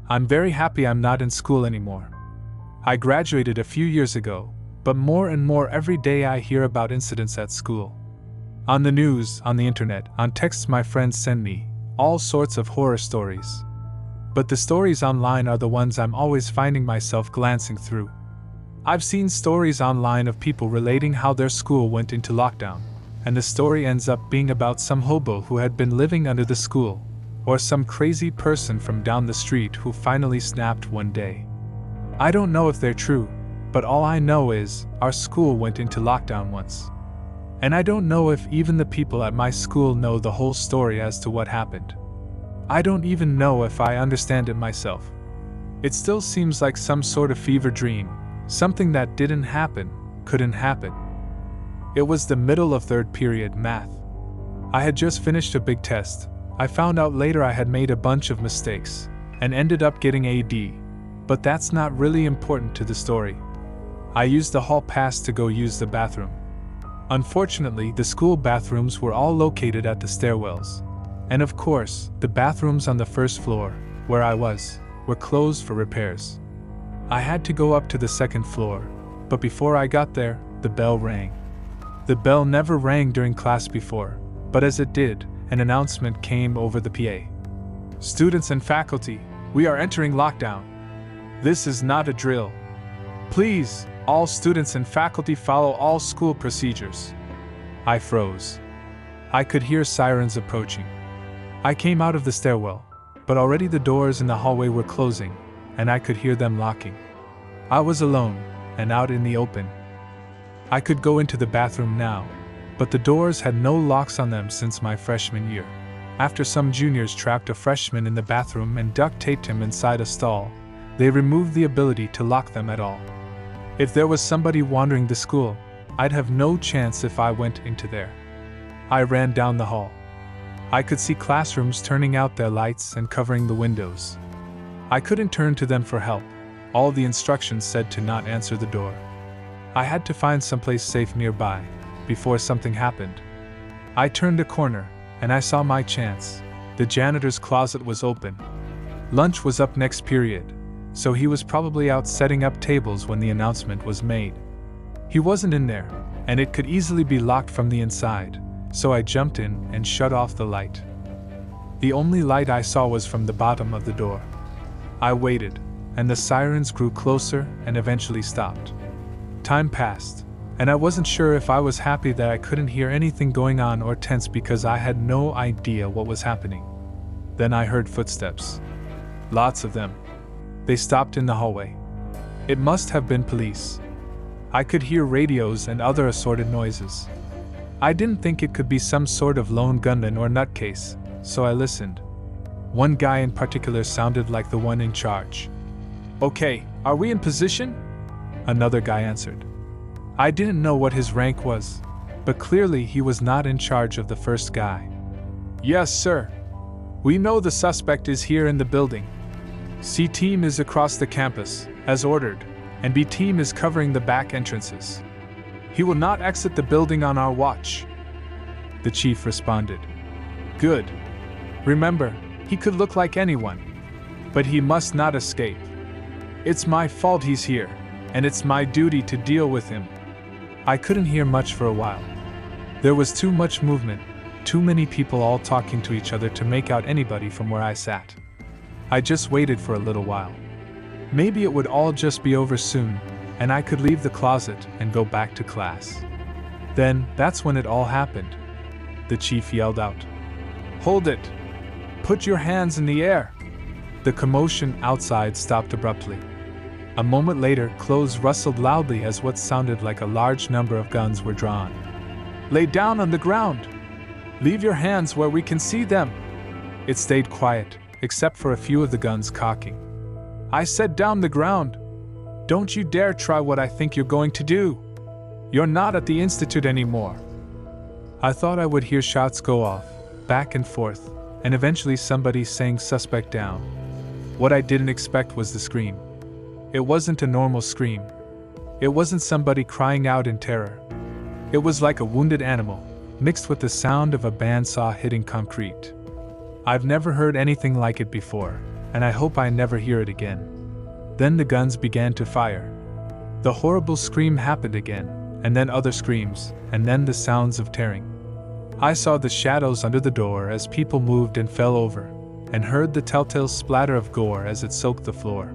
I'm very happy I'm not in school anymore. I graduated a few years ago, but more and more every day I hear about incidents at school. On the news, on the internet, on texts my friends send me, all sorts of horror stories. But the stories online are the ones I'm always finding myself glancing through. I've seen stories online of people relating how their school went into lockdown, and the story ends up being about some hobo who had been living under the school, or some crazy person from down the street who finally snapped one day. I don't know if they're true, but all I know is, our school went into lockdown once. And I don't know if even the people at my school know the whole story as to what happened. I don't even know if I understand it myself. It still seems like some sort of fever dream, something that didn't happen, couldn't happen. It was the middle of third period math. I had just finished a big test. I found out later I had made a bunch of mistakes, and ended up getting a D, but that's not really important to the story. I used the hall pass to go use the bathroom. Unfortunately, the school bathrooms were all located at the stairwells. And of course, the bathrooms on the first floor, where I was, were closed for repairs. I had to go up to the second floor, but before I got there, the bell rang. The bell never rang during class before, but as it did, an announcement came over the PA. Students and faculty, we are entering lockdown. This is not a drill. Please, all students and faculty follow all school procedures. I froze. I could hear sirens approaching. I came out of the stairwell, but already the doors in the hallway were closing, and I could hear them locking. I was alone, and out in the open. I could go into the bathroom now, but the doors had no locks on them since my freshman year. After some juniors trapped a freshman in the bathroom and duct taped him inside a stall, they removed the ability to lock them at all. If there was somebody wandering the school, I'd have no chance if I went into there. I ran down the hall. I could see classrooms turning out their lights and covering the windows. I couldn't turn to them for help. All the instructions said to not answer the door. I had to find someplace safe nearby, before something happened. I turned a corner, and I saw my chance. The janitor's closet was open. Lunch was up next period, so he was probably out setting up tables when the announcement was made. He wasn't in there, and it could easily be locked from the inside, so I jumped in and shut off the light. The only light I saw was from the bottom of the door. I waited, and the sirens grew closer and eventually stopped. Time passed, and I wasn't sure if I was happy that I couldn't hear anything going on or tense because I had no idea what was happening. Then I heard footsteps. Lots of them. They stopped in the hallway. It must have been police. I could hear radios and other assorted noises. I didn't think it could be some sort of lone gunman or nutcase, so I listened. One guy in particular sounded like the one in charge. "Okay, are we in position?" Another guy answered. I didn't know what his rank was, but clearly he was not in charge of the first guy. "Yes, sir. We know the suspect is here in the building. C team is across the campus, as ordered, and B team is covering the back entrances. He will not exit the building on our watch." The chief responded. "Good. Remember, he could look like anyone, but he must not escape. It's my fault he's here, and it's my duty to deal with him." I couldn't hear much for a while. There was too much movement, too many people all talking to each other to make out anybody from where I sat. I just waited for a little while. Maybe it would all just be over soon, and I could leave the closet and go back to class. Then, that's when it all happened. The chief yelled out, "Hold it! Put your hands in the air!" The commotion outside stopped abruptly. A moment later, clothes rustled loudly as what sounded like a large number of guns were drawn. "Lay down on the ground! Leave your hands where we can see them!" It stayed quiet, except for a few of the guns cocking. "I said down the ground! Don't you dare try what I think you're going to do! You're not at the institute anymore!" I thought I would hear shots go off, back and forth, and eventually somebody saying "suspect down." What I didn't expect was the scream. It wasn't a normal scream. It wasn't somebody crying out in terror. It was like a wounded animal, mixed with the sound of a bandsaw hitting concrete. I've never heard anything like it before, and I hope I never hear it again. Then the guns began to fire. The horrible scream happened again, and then other screams, and then the sounds of tearing. I saw the shadows under the door as people moved and fell over, and heard the telltale splatter of gore as it soaked the floor.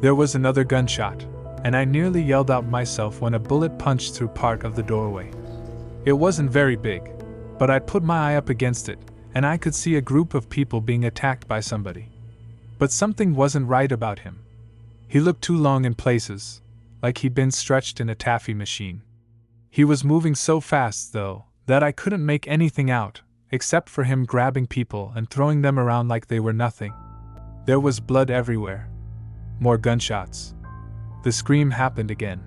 There was another gunshot, and I nearly yelled out myself when a bullet punched through part of the doorway. It wasn't very big, but I put my eye up against it, and I could see a group of people being attacked by somebody. But something wasn't right about him. He looked too long in places, like he'd been stretched in a taffy machine. He was moving so fast, though, that I couldn't make anything out, except for him grabbing people and throwing them around like they were nothing. There was blood everywhere. More gunshots. The scream happened again.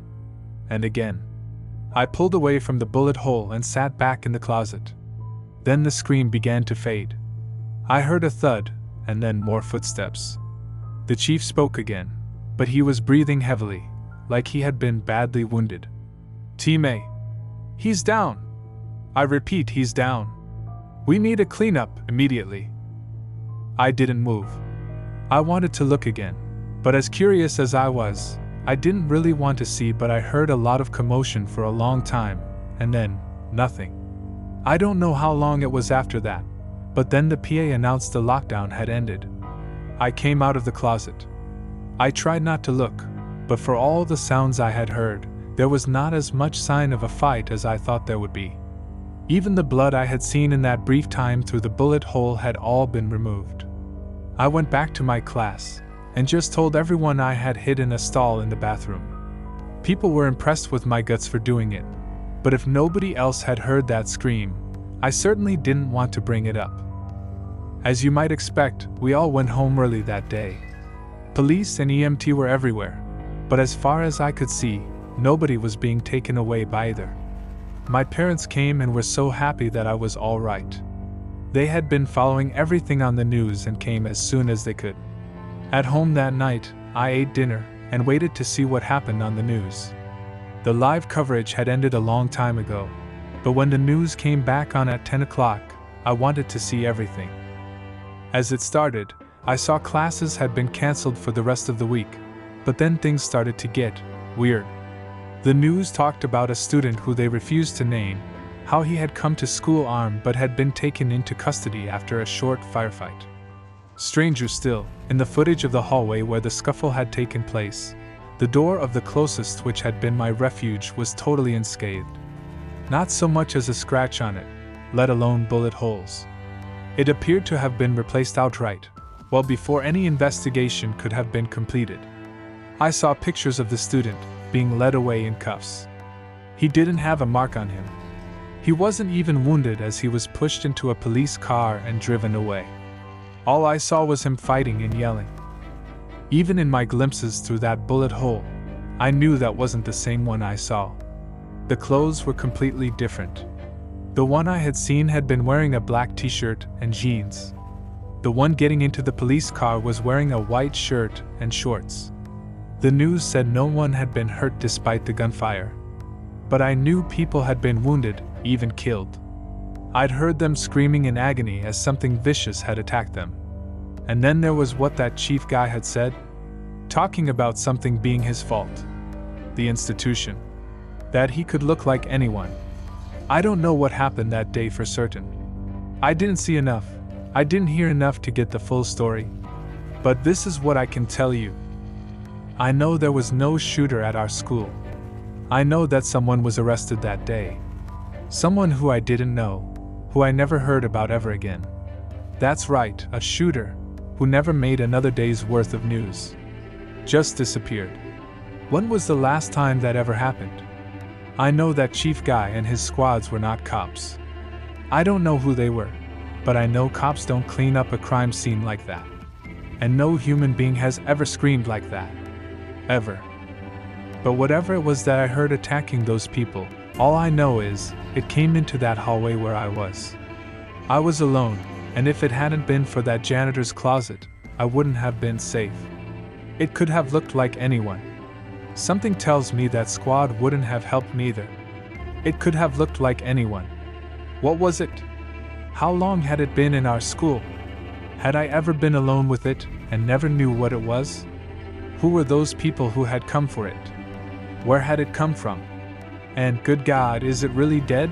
And again. I pulled away from the bullet hole and sat back in the closet. Then the scream began to fade. I heard a thud, and then more footsteps. The chief spoke again, but he was breathing heavily, like he had been badly wounded. "T-May. He's down. I repeat, he's down. We need a cleanup immediately." I didn't move. I wanted to look again, but as curious as I was, I didn't really want to see, but I heard a lot of commotion for a long time, and then, nothing. I don't know how long it was after that, but then the PA announced the lockdown had ended. I came out of the closet. I tried not to look, but for all the sounds I had heard, there was not as much sign of a fight as I thought there would be. Even the blood I had seen in that brief time through the bullet hole had all been removed. I went back to my class, and just told everyone I had hid in a stall in the bathroom. People were impressed with my guts for doing it, but if nobody else had heard that scream, I certainly didn't want to bring it up. As you might expect, we all went home early that day. Police and EMT were everywhere, but as far as I could see, nobody was being taken away by either. My parents came and were so happy that I was all right. They had been following everything on the news and came as soon as they could. At home that night, I ate dinner and waited to see what happened on the news. The live coverage had ended a long time ago, but when the news came back on at 10 o'clock, I wanted to see everything. As it started, I saw classes had been canceled for the rest of the week, but then things started to get weird. The news talked about a student who they refused to name, how he had come to school armed but had been taken into custody after a short firefight. Stranger still, in the footage of the hallway where the scuffle had taken place, the door of the closest which had been my refuge was totally unscathed. Not so much as a scratch on it, let alone bullet holes. It appeared to have been replaced outright, well before any investigation could have been completed. I saw pictures of the student being led away in cuffs. He didn't have a mark on him. He wasn't even wounded as he was pushed into a police car and driven away. All I saw was him fighting and yelling. Even in my glimpses through that bullet hole, I knew that wasn't the same one I saw. The clothes were completely different. The one I had seen had been wearing a black t-shirt and jeans. The one getting into the police car was wearing a white shirt and shorts. The news said no one had been hurt despite the gunfire. But I knew people had been wounded, even killed. I'd heard them screaming in agony as something vicious had attacked them. And then there was what that chief guy had said, talking about something being his fault. The institution. That he could look like anyone. I don't know what happened that day for certain. I didn't see enough. I didn't hear enough to get the full story. But this is what I can tell you. I know there was no shooter at our school. I know that someone was arrested that day. Someone who I didn't know, who I never heard about ever again. That's right, a shooter, who never made another day's worth of news. Just disappeared. When was the last time that ever happened? I know that chief guy and his squads were not cops. I don't know who they were, but I know cops don't clean up a crime scene like that. And no human being has ever screamed like that. Ever. But whatever it was that I heard attacking those people, all I know is, it came into that hallway where I was. I was alone, and if it hadn't been for that janitor's closet, I wouldn't have been safe. It could have looked like anyone. Something tells me that squad wouldn't have helped me either. It could have looked like anyone. What was it? How long had it been in our school? Had I ever been alone with it, and never knew what it was? Who were those people who had come for it? Where had it come from? And, good God, is it really dead?